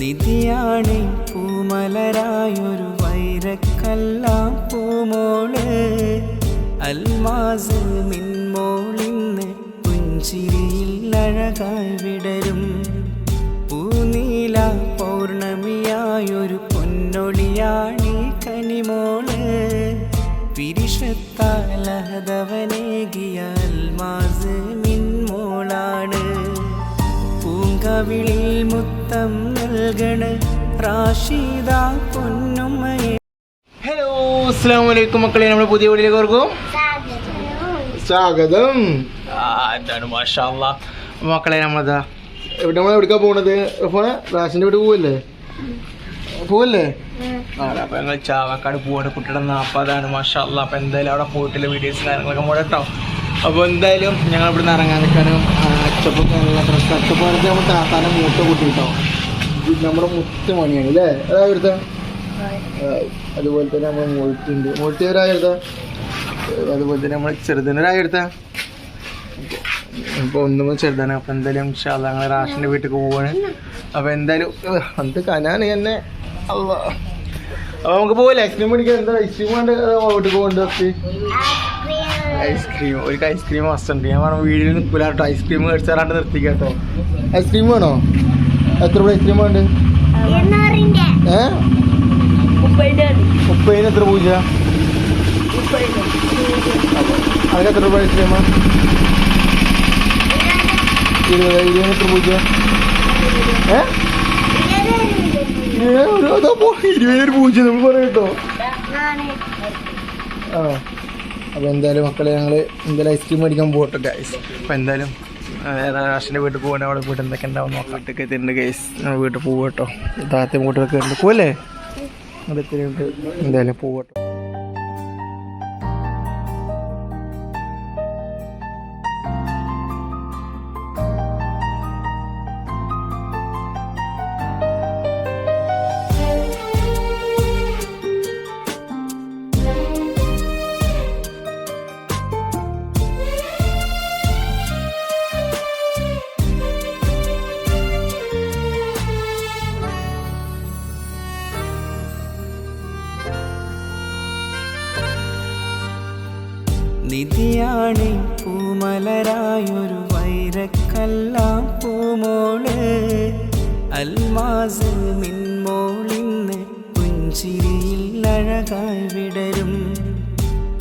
നിധിയാണ് പൂമലരായൊരു വൈരക്കല്ലാം പൂമോള് അൽമാസ് മിൻമോളിന്ന് പുഞ്ചിരിയിൽ അഴകായി വിടരും പൂനീല പൗർണമിയായൊരു പൊന്നൊളിയാണി കനിമോള് പിരിശത്താലഹദവനേകിയ അൽമാസ് മിൻമോളാണ് പൂങ്കവിളിൽ മുത്തം നൽകണ റാഷിദ പൊന്നുമ്മയെ. ഹലോ അസ്സലാമു അലൈക്കും മക്കളെ, നമ്മുടെ പുതിയ വീഡിയോയിലേക്ക് ഓർക്കും സ്വാഗതം. എന്താണ് മാഷാ അല്ലാഹ് മക്കളെ, നമ്മളെന്താ എവിടെക്കാ പോണത്? റാഷിന്റെ വീട്ടിൽ പോവല്ലേ? അപ്പൊ ഞങ്ങൾ ചാവക്കാട് പോവാണ് കുട്ടിയുടെ 40 മാഷാ അല്ലാഹ്. അപ്പൊ എന്തായാലും അവിടെ പോയിട്ടില്ല, വീഡിയോസ് കാര്യങ്ങളൊക്കെ മോടെ കേട്ടോ. അപ്പോൾ എന്തായാലും ഞങ്ങൾ ഇവിടെ നിന്ന് ഇറങ്ങാൻ നിൽക്കാനും അച്ചപ്പൊക്കെ നല്ല ഡ്രസ്സ് അച്ചപ്പോഴത്തെ നമ്മൾ താത്താനെ മൂത്ത കുട്ടി കേട്ടോ. നമ്മുടെ മുത്ത് മണിയാണ് അല്ലേ? അതായത് അതുപോലെ തന്നെ നമ്മൾ മോൾട്ടുണ്ട്, മോൾട്ടിയവരായിരുത്ത അതുപോലെ തന്നെ നമ്മൾ ചെറുതനൊരായിരുത്ത. അപ്പോൾ ഒന്നും ചെറുതാണ്. അപ്പോൾ എന്തായാലും ഇൻഷാല്ലാ ഞങ്ങൾ റാഷിൻ്റെ വീട്ടിലേക്ക് പോവാണ്. അപ്പോൾ എന്തായാലും അത് കനാണ് എന്നെ അല്ല. അപ്പോൾ നമുക്ക് പോകില്ല, ഐസ്ക്രീം മേടിക്കാൻ. എന്താ ഐസ്ക്രീം വേണ്ട വീട്ടിൽ പോകേണ്ടത്? ഐസ്ക്രീം, ഒരു ഐസ്ക്രീം മസ്റ്റുണ്ട്. ഞാൻ വേണം വീട്ടിൽ നിൽക്കില്ല കേട്ടോ, ഐസ്ക്രീം മേടിച്ചാറാണ്ട് നിർത്തിക്കാം കേട്ടോ. ഐസ്ക്രീം വേണോ? എത്ര രൂപ ഐസ്ക്രീം വേണ്ട? 30 എത്ര പൂജ? അതിന് എത്ര രൂപ ഐസ്ക്രീമാ? 20 എത്ര പൂജ? 20 പൂജ നമ്മൾ പറയാം കേട്ടോ. ആണോ? അപ്പോൾ എന്തായാലും മക്കളെ ഞങ്ങൾ എന്തായാലും ഐസ്ക്രീം മേടിക്കാൻ പോകട്ടെ ഗൈസ്. അപ്പോൾ എന്തായാലും റാഷിൻ്റെ വീട്ടിൽ പോകണേ. അവിടെ പോയിട്ട് എന്തൊക്കെ ഉണ്ടാവും നോക്കാം. വീട്ടിലൊക്കെ എത്തിയിട്ടുണ്ട് ഗൈസ്. നമ്മൾ വീട്ടിൽ പോകട്ടോ. താഴത്തെ വീട്ടിലൊക്കെ ഉണ്ട്. പോവല്ലേ? അവിടെ എത്തിയിട്ടുണ്ട്. എന്തായാലും പോകട്ടോ. നിധിയാണ് പൂമലരായൊരു വൈരക്കല്ലാം പൂമോള് അൽമാസ് മിൻമോളിന്ന് പുഞ്ചിരിയിൽ അഴകായി വിടരും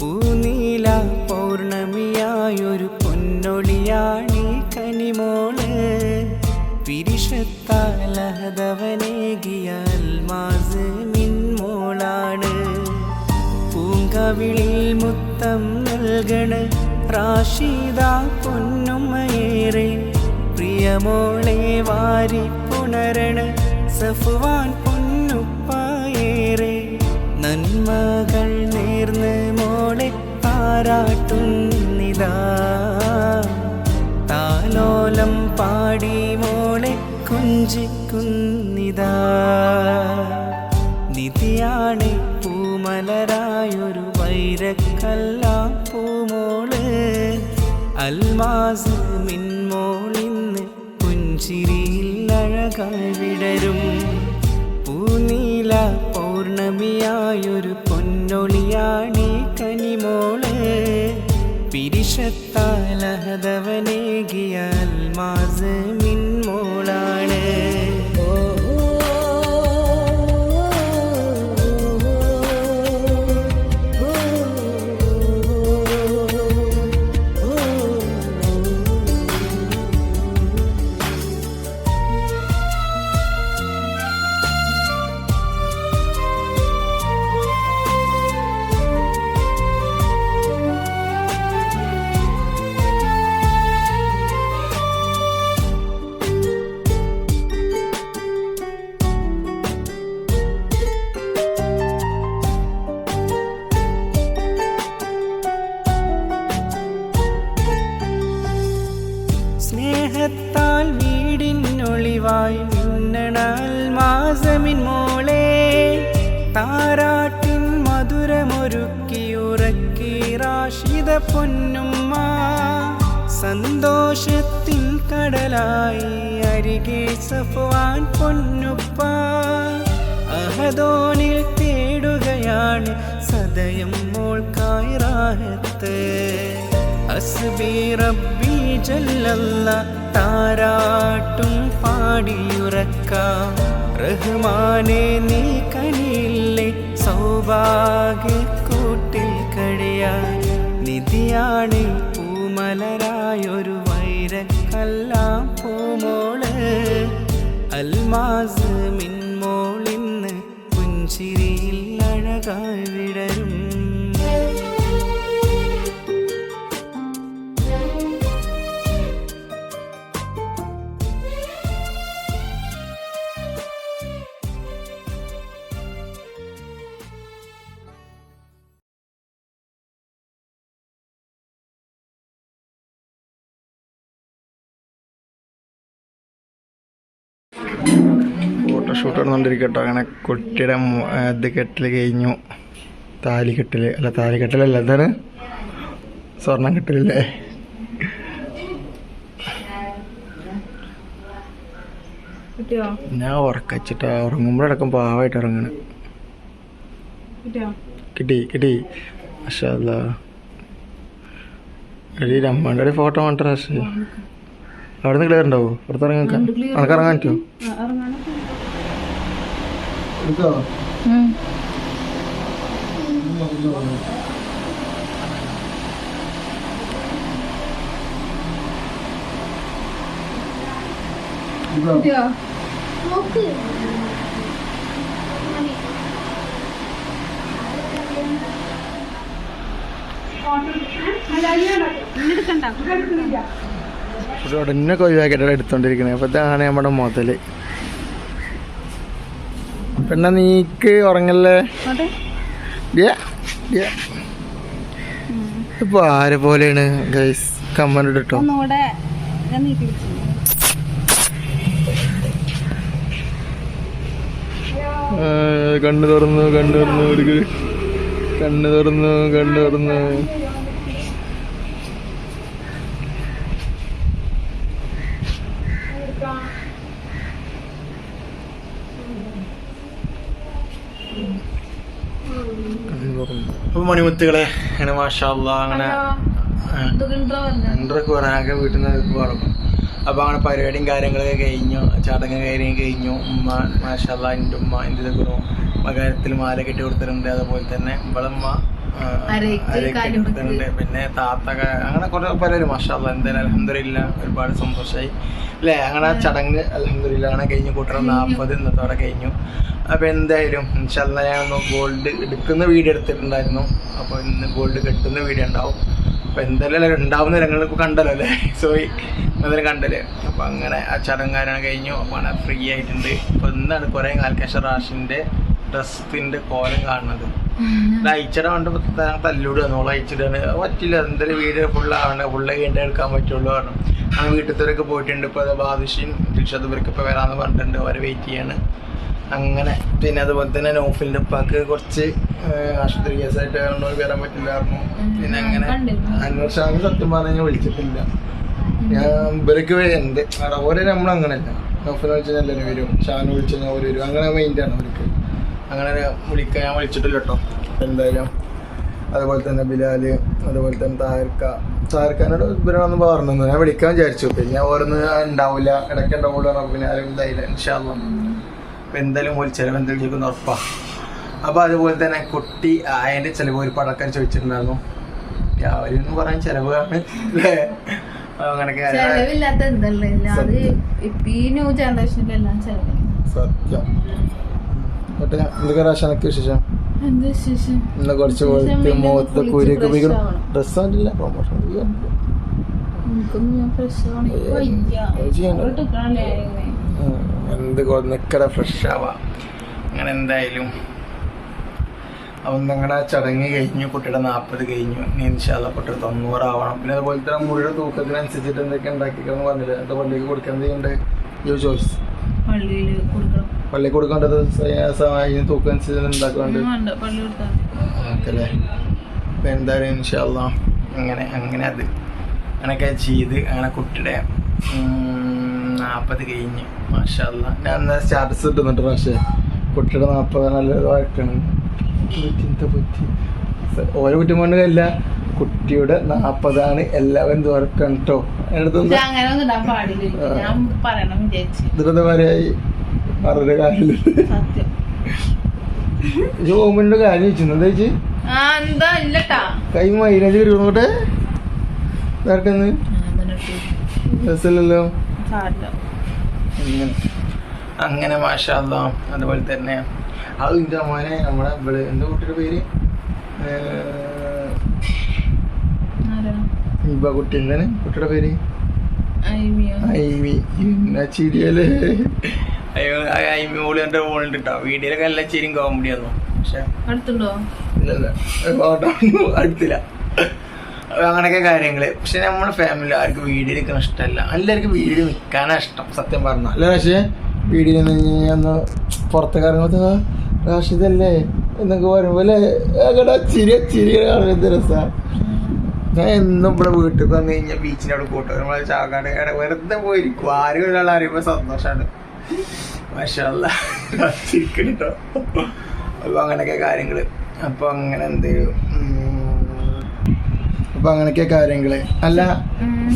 പൂനീല പൗർണമിയായൊരു പൊന്നൊളിയാണി കനിമോള് പിരിശത്താലഹദവനേകിയ അൽമാസ് മിൻമോളാണ് പൂങ്കവിളിൽ മുത്തം നൽകണ റാഷിദ പൊന്നുമ്മയേറെ പ്രിയമോളെ വാരി പുണരണ സഫ്വാൻ പൊന്നുപ്പായേറെ നന്മകൾ നേർന്ന് മോളെ താരാട്ടുന്നിതാ താലോലം പാടി മോളെ കൊഞ്ചിക്കുന്നിതാ നിധിയാണ് പൂമലരായൊരു വൈരക്കല്ലാം പൂമോള് അൽമാസ് മിൻമോളിന്ന് പുഞ്ചിരിയിൽ അഴകായി വിടരും പൂനീല പൗർണമിയായൊരു പൊന്നൊളിയാണി കനിമോള് പിരിശത്താലഹദവനേകിയ അൽമാസ് മിൻമോളാണ്. സ്നേഹത്താൽ വീടിനൊളിവായി മിന്നണ അൽമാസമിൻ മോളെ താരാട്ടിൻ മധുരമൊരുക്കിയുറക്കി റാഷിദ പൊന്നുമ്മ സന്തോഷത്തിൻ കടലായി അരികെ സഫ്വാൻ പൊന്നുപ്പ സുഖതോനിൽ തേടുകയാണ് സദയം മോൾക്കായി റാഹത്ത്. ഹസ്ബി റബ്ബി ജല്ലല്ല താരാട്ടും പാടിയുറക്കാം. റഹ്മാനെ നീ കനിയില്ലേ സൗഭാഗ്യക്കൂട്ടിൽ കഴിയാൻ. നിധിയാണ് പൂമലരായൊരു വൈരക്കല്ലാം പൂമോള്. അൽമാസ് മിൻമോളിന്ന് പുഞ്ചിരിയിൽ അഴകായി വിടരും. ഫോട്ടോഷൂട്ട് നടന്നുകൊണ്ടിരിക്കട്ടോ. അങ്ങനെ കുട്ടിയുടെ ഇത് കെട്ടൽ കഴിഞ്ഞു. താലിക്കെട്ടലല്ല എന്താണ് സ്വർണം കെട്ടലല്ലേ. ഞാൻ ഉറക്കച്ചിട്ടാ ഉറങ്ങുമ്പോഴടക്കം പാവായിട്ട് ഇറങ്ങണ്. കിട്ടി മാഷാ അല്ലാ. അമ്മയുടെ ഫോട്ടോ വേണ്ട റാഷ്. അവിടെ നിന്ന് ക്ലിയർ ഉണ്ടാവോ? പുറത്തിറങ്ങാൻ അനക്ക് ഇറങ്ങാൻ പറ്റുമോ? ഉടനെ കൊയ്യാക്കിയിട്ട് എടുത്തോണ്ടിരിക്കണേ. അപ്പൊ ഇതാണ് നമ്മുടെ മുതല്. പിന്നെ നീക്ക് ഉറങ്ങല്ലേ. ഇപ്പൊ ആരെ പോലെയാണ് ഗൈസ് കമ്മന്റ് ഇട്ടോ. കണ്ണു തുറന്നു അപ്പൊ മണിമുത്തുകളെ അങ്ങനെ മാഷാ അല്ലാ അങ്ങനെ രണ്ടരക്ക് പറയാനൊക്കെ വീട്ടിൽ നിന്ന് പറഞ്ഞു. അപ്പൊ അങ്ങനെ പരിപാടിയും കാര്യങ്ങളൊക്കെ കഴിഞ്ഞു. ചടങ്ങ് കാര്യം കഴിഞ്ഞു. ഉമ്മ മാഷാ അല്ലാ എൻ്റെ ഉമ്മ എൻ്റെ ഇതൊക്കെ മകാരത്തിൽ മാല കെട്ടി കൊടുത്തിട്ടുണ്ട്. അതുപോലെ തന്നെ ഇവളമ്മ അരക്കെട്ടി കൊടുത്തിട്ടുണ്ട്. പിന്നെ താത്തക അങ്ങനെ കുറെ പലരും മാഷാ അല്ലാ എന്തായാലും അൽഹംദുലില്ലാ ഒരുപാട് സന്തോഷമായി അല്ലേ. അങ്ങനെ ചടങ്ങ് അൽഹംദുലില്ലാ അങ്ങനെ കഴിഞ്ഞു. കൂട്ടണം 40 ഇന്നത്തോടെ കഴിഞ്ഞു. അപ്പോൾ എന്തായാലും ഇൻഷാ അല്ലാ ഞാനൊന്ന് ഗോൾഡ് എടുക്കുന്ന വീഡിയോ എടുത്തിട്ടുണ്ടായിരുന്നു. അപ്പോൾ ഇന്ന് ഗോൾഡ് കെട്ടുന്ന വീഡിയോ ഉണ്ടാവും. അപ്പോൾ എന്തായാലും ഉണ്ടാവുന്ന രംഗങ്ങൾ കണ്ടല്ലോ അല്ലേ. സോറി എന്തായാലും കണ്ടല്ലേ. അപ്പോൾ അങ്ങനെ ആ ചടങ്ങാരാണ് കഴിഞ്ഞു. അപ്പോൾ അങ്ങനെ ഫ്രീ ആയിട്ടുണ്ട്. അപ്പോൾ ഇന്നാണ് കുറേ കാൽക്കേശ റാഷിൻ്റെ ഡ്രസ്സിൻ്റെ കോലം കാണുന്നത്. അയച്ചിട കൊണ്ട് തല്ലൂടുക നോള് അയച്ചിടാണ് പറ്റില്ല. എന്തായാലും വീഡിയോ ഫുള്ളാവണ്ട. ഫുള്ള് കഴിഞ്ഞിട്ട് എടുക്കാൻ പറ്റുള്ളൂ പറഞ്ഞു. അങ്ങനെ വീട്ടിലത്തവരൊക്കെ പോയിട്ടുണ്ട്. ഇപ്പോൾ അത് ബാദുഷീൻ ദിൽഷദ് ഇവർക്ക് ഇപ്പോൾ വരാമെന്ന് പറഞ്ഞിട്ടുണ്ട്. അവരെ വെയിറ്റ് ചെയ്യാണ്. അങ്ങനെ പിന്നെ അതുപോലെ തന്നെ നൗഫലിൻ്റെ ഉപ്പാക്ക് കുറച്ച് ആശുപത്രി കേസായിട്ട് വരാൻ പറ്റില്ലായിരുന്നു. പിന്നെ അങ്ങനെ അന്വേഷണം സത്യം പറഞ്ഞാൽ വിളിച്ചിട്ടില്ല. ഞാൻ ഇവർക്ക് എൻ്റെ ഓരോ നമ്മളങ്ങനെയല്ല. നൗഫലിനെ വിളിച്ചാൽ എല്ലാവരും വരും. ഷാന് വിളിച്ചാൽ ഞാൻ ഒരു വരും. അങ്ങനെ മൈൻഡാണ് അവർക്ക്. അങ്ങനെ വിളിക്കാൻ ഞാൻ വിളിച്ചിട്ടില്ല കേട്ടോ. എന്തായാലും അതുപോലെ തന്നെ ബിലാൽ അതുപോലെ തന്നെ താരക്കാനോട് ഇവരാണെന്ന് പറഞ്ഞു. ഞാൻ വിളിക്കാൻ വിചാരിച്ചു. പിന്നെ ഓരോന്ന് ഉണ്ടാവില്ല ഇടയ്ക്ക് ഉണ്ടാവുള്ളൂ. പിന്നെ ആരും ഇതായില്ല ഇൻഷാ അല്ലാ. അപ്പം എന്തായാലും ഒരു ചിലവ് എന്തെങ്കിലും ചോദിക്കുന്ന ഉറപ്പാണ്. അപ്പോൾ അതുപോലെ തന്നെ കുട്ടി അതിൻ്റെ ചിലവ് ഒരു പടക്കാൻ ചോദിച്ചിട്ടുണ്ടായിരുന്നു. അവരെന്ന് പറയാൻ ചിലവാണ് അല്ലേ. അങ്ങനെയൊക്കെ സത്യം. എന്തൊക്കെ റാഷനൊക്കെ വിശേഷം? ഇന്ന് കുറച്ച് മുഖത്ത് കുരുക്ക് ഉപയോഗിക്കണം. ഡ്രസ്സായിട്ടില്ല പ്രൊമോഷൻ എന്ത് നിക്കട ഫ്രഷ് ആവാം. അങ്ങനെ എന്തായാലും അപ്പം നിങ്ങളുടെ ചടങ്ങ് കഴിഞ്ഞു. കുട്ടിയുടെ 40 കഴിഞ്ഞു. ഇനി ഇൻഷാ അല്ലാ കുട്ടിയുടെ 90 ആവണം. പിന്നെ അതുപോലെ തന്നെ മുഴുവൻ തൂക്കത്തിനനുസരിച്ചിട്ട് എന്തൊക്കെ ഉണ്ടാക്കിക്കണം പറഞ്ഞില്ല. എന്നിട്ട് പള്ളിക്ക് കൊടുക്കാൻ എന്തെങ്കിലും ചോയ്സ് പള്ളി കൊടുക്കേണ്ടത് തൂക്കം അനുസരിച്ച് ഉണ്ടാക്കാണ്ട് ഓക്കല്ലേ. അപ്പം എന്തായാലും ഇൻഷാ അല്ലാ അങ്ങനെ അത് അങ്ങനെയൊക്കെ ചെയ്ത് അങ്ങനെ കുട്ടിയുടെ 40 കഴിഞ്ഞ് മാഷാ അല്ലാ. ഞാൻ സ്റ്റാറ്റസ് ഇട്ടുന്നുണ്ട്. പക്ഷേ കുട്ടിയുടെ 40 നല്ലത് വഴക്കാണ്. ഓരോ കുറ്റം കൊണ്ടല്ല, കുട്ടിയുടെ 40 എല്ലാവരും തുറക്കണം കേട്ടോ. ഇതെന്താ പറയായി പറഞ്ഞ കാര്യം ജോമിന്റെ കാര്യം ചോദിച്ചു. എന്താ ചേച്ചി കൈ മൈലേജ് വരുന്നോട്ടെ ഇതാർക്കെന്ന് രസമല്ലല്ലോ. അങ്ങനെ മാഷാ അല്ലാഹ്. അതുപോലെ തന്നെ അത് എൻ്റെ അമ്മാനെ നമ്മളെ ഇവിടെ എൻ്റെ കുട്ടിയുടെ പേര് ഇബ കുട്ടി. എന്താണ് കുട്ടിയുടെ പേര്? ഐമി. എന്നാ ചിരിയല്ലേ ഐമി. ഓള് എൻ്റെ ഫോണിൽ ഇട്ടോ വീഡിയോയിലൊക്കെ നല്ല ചിരിയും കോമഡി ആയിരുന്നു. പക്ഷെ ഇല്ലല്ല അടുത്തില്ല. അങ്ങനെയൊക്കെ കാര്യങ്ങള്. പക്ഷെ നമ്മുടെ ഫാമിലി ആർക്കും വീഡിയോ എടുക്കാൻ ഇഷ്ടമല്ല. എല്ലാവർക്കും വീഡിയോ നിൽക്കാനാ ഇഷ്ടം സത്യം പറഞ്ഞ. അല്ല പക്ഷേ വീഡിയോ ഒന്ന് പുറത്തേക്ക് ഇറങ്ങുമ്പോ റാഷിദല്ലേ എന്നൊക്കെ പറയുമ്പോലെ ചിരി ചിരി കാണുന്നത് രസാ. ഞാൻ എന്നും ഇവിടെ വീട്ടിൽ വന്നു കഴിഞ്ഞാൽ ബീച്ചിൻ്റെ അവിടെ കൂട്ടും നമ്മളെ ചാകാട് വെറുതെ പോയിരിക്കും. ആരും ഒരാൾ അറിയുമ്പോൾ സന്തോഷമാണ്. മാഷാ അല്ലാഹ് ചിരിക്കട്ടോ. അപ്പൊ അങ്ങനെയൊക്കെ കാര്യങ്ങള്. അപ്പൊ അങ്ങനെ അപ്പൊ അങ്ങനെയൊക്കെ കാര്യങ്ങള്. അല്ല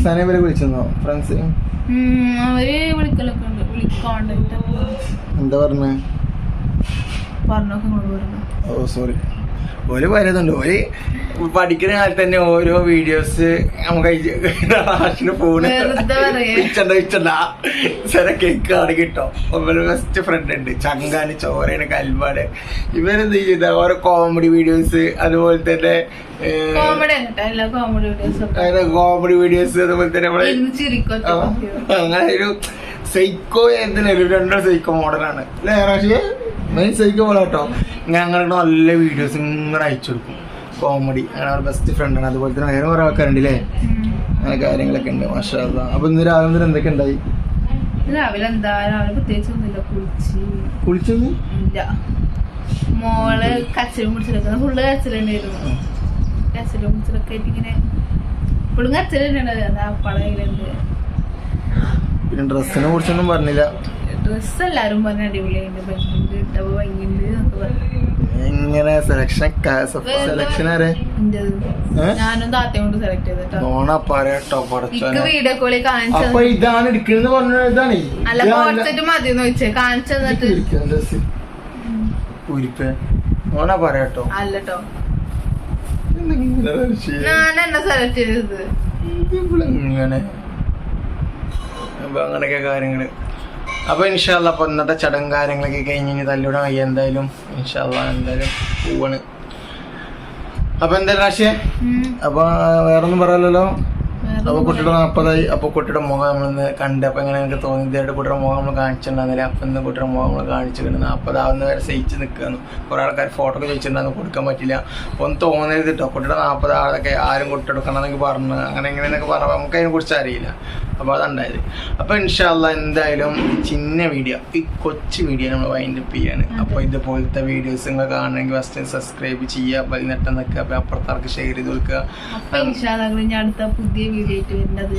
സന ഇവരെ വിളിച്ചെന്നോ ഫ്രണ്ട്സ്? എന്താ പറഞ്ഞേ? ഓ സോറി. ഓര് പറയുന്നുണ്ട്. ഓര് പഠിക്കുന്ന കാലത്ത് തന്നെ ഓരോ വീഡിയോസ് നമുക്ക് ഫോണ് വിച്ചണ്ട ചില കേക്ക് ആണ് കിട്ടോ. ഒരു ബെസ്റ്റ് ഫ്രണ്ട് ഉണ്ട് ചങ്കാന് ചോരയാണ് കൽമാട്. ഇവരെന്ത് ചെയ്ത ഓരോ കോമഡി വീഡിയോസ് അതുപോലെ തന്നെ കോമഡി വീഡിയോസ് അതുപോലെ തന്നെ നമ്മള് അങ്ങനെ ഒരു സൈക്കോ എന്തിനായാലും രണ്ടോ സൈക്കോ മോഡലാണ് അല്ലേ റാഷിയെ? മെയിൻ സൈക്കോ പോലെ കേട്ടോ. ഞങ്ങളുടെ നല്ല വീഡിയോസ് ഇങ്ങനെ അയച്ചു കൊടുക്കും കോമഡി. അങ്ങനെ ഒരു ബെസ്റ്റ് ഫ്രണ്ടാണ്. അതുപോലെ തന്നെ വേറെ കുറെ ആൾക്കാരുണ്ട് അല്ലേ? അങ്ങനെ കാര്യങ്ങളൊക്കെ ഉണ്ട് മാഷാ അല്ലാഹ്. അപ്പൊ ഇന്ന് രാവിലെ എന്തൊക്കെ ഉണ്ടായി? രാവിലെ പ്രത്യേകിച്ച് ഒന്നുമില്ല. കുളിച്ചൊന്നും ഇല്ല. മോള് കച്ചലും മുടിച്ചിലൊക്കെ ഫുള്ള് കച്ചലുണ്ടായിരുന്നു. കച്ചലും മുടിച്ചിലൊക്കെ ആയിട്ട് ഇങ്ങനെ ഇപ്പോഴും കച്ചലുണ്ട്. പടയിലുണ്ട്. പിന്നെ ഡ്രസ്സിനെ കുറിച്ചൊന്നും പറഞ്ഞില്ല. ഡ്രസ്സ് എല്ലാരും പറഞ്ഞ അടിപൊളിയുണ്ട്, ഭംഗിയുണ്ട്, ഭംഗിയുണ്ട് എന്നൊക്കെ പറഞ്ഞു. ഇങ്ങനെ സെലക്ഷൻ ആരെ? ഞാനും താത്തയും കൊണ്ട് സെലക്ട് ചെയ്തിട്ടോ. വീഡിയോ കോളിൽ കാണിച്ചു. ഇതാണ് എടുക്കുന്നത് പറഞ്ഞതാണ്. അല്ല കോൺസെറ്റ് മതിയെന്ന് ചോദിച്ചേ കാണിച്ചു തന്നിട്ട്. പറയാട്ടോ അല്ലട്ടോ ഞാൻ എന്നെ സെലക്ട് ചെയ്തത്. ഇങ്ങനെ അപ്പൊ അങ്ങനെയൊക്കെ കാര്യങ്ങള്. അപ്പൊ ഇൻഷാ അല്ലാഹ് അപ്പൊ ഇന്നത്തെ ചടങ്ങ് കാര്യങ്ങളൊക്കെ കഴിഞ്ഞ് തല്ലൂടെ വയ്യ. എന്തായാലും ഇൻഷാ അല്ലാഹ് എന്തായാലും പോവാണ്. അപ്പൊ എന്തായാലും റാഷിയെ അപ്പൊ വേറൊന്നും പറയാലോ. അപ്പൊ കുട്ടിയുടെ 40 അപ്പൊ കുട്ടിയുടെ മുഖം നമ്മളിന്ന് കണ്ട്. അപ്പൊ എങ്ങനെ എനിക്ക് തോന്നി ഇതായിട്ട് കുട്ടിയുടെ മുഖം നമ്മൾ കാണിച്ചിട്ടുണ്ടായിരുന്നില്ല. അപ്പൊ ഇന്ന് കുട്ടിയുടെ മുഖം നമ്മൾ കാണിച്ചിട്ടുണ്ട്. 40 ആവുന്ന വരെ സഹിച്ച് നിൽക്കുന്നു. കുറെ ആൾക്കാർ ഫോട്ടോ ഒക്കെ ചോദിച്ചിട്ടുണ്ടായിരുന്നു, കൊടുക്കാൻ പറ്റില്ല. ഒന്ന് തോന്നരുത് കേട്ടോ. കുട്ടിയുടെ 40 ആളൊക്കെ ആരും കുട്ടിയെടുക്കണം എന്നൊക്കെ പറഞ്ഞു അങ്ങനെ എങ്ങനെയെന്നൊക്കെ പറഞ്ഞു. നമുക്ക് അതിനെ കുറിച്ച് അറിയില്ല. അപ്പോൾ അതുണ്ടായത്. അപ്പോൾ ഇൻഷാ അല്ലാഹ് എന്തായാലും ചിന്ന വീഡിയോ ഈ കൊച്ചു വീഡിയോ നമ്മൾ വൈൻഡപ്പ് ചെയ്യാണ്. അപ്പോൾ ഇതുപോലത്തെ വീഡിയോസ് നിങ്ങൾ കാണണമെങ്കിൽ ഫസ്റ്റ് സബ്സ്ക്രൈബ് ചെയ്യുക, ബെൽനെട്ടം നിൽക്കുക, അപ്പോൾ അപ്പുറത്താർക്ക് ഷെയർ ചെയ്ത് കൊടുക്കുക. അപ്പോൾ ഇൻഷാ അല്ലാഹ് അടുത്ത പുതിയ വീഡിയോ ആയിട്ട് വരുന്നത്.